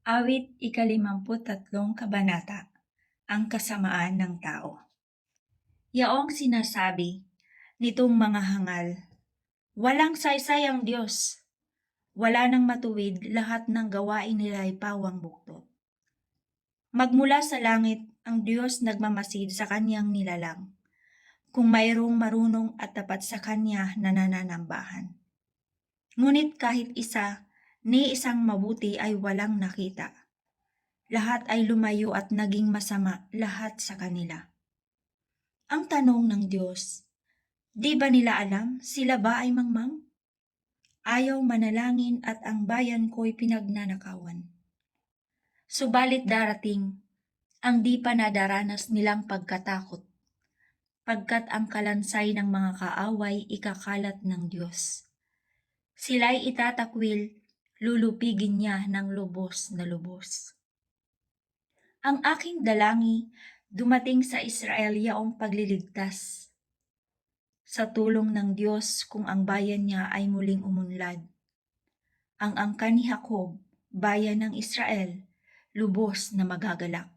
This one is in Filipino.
Awit ika-53 kabanata, ang kasamaan ng tao. Yaong sinasabi nitong mga hangal, walang saysay ang Diyos. Wala nang matuwid, lahat ng gawain nila ay pawang buktot. Magmula sa langit, ang Diyos nagmamasid sa kanyang nilalang. Kung mayroong marunong at tapat sa kanya na nananambahan. Ngunit kahit isa, ni isang mabuti ay walang nakita. Lahat ay lumayo at naging masama lahat sa kanila. Ang tanong ng Diyos, di ba nila alam sila ba ay mangmang? Ayaw manalangin at ang bayan ko'y pinagnanakawan. Subalit darating ang di pa nadaranas nilang pagkatakot, pagkat ang kalansay ng mga kaaway ikakalat ng Diyos. Sila'y itatakwil, lulupigin niya ng lubos na lubos. Ang aking dalangi dumating sa Israel yaong pagliligtas. Sa tulong ng Diyos kung ang bayan niya ay muling umunlad. Ang angkan ni Jacob, bayan ng Israel, lubos na magagalak.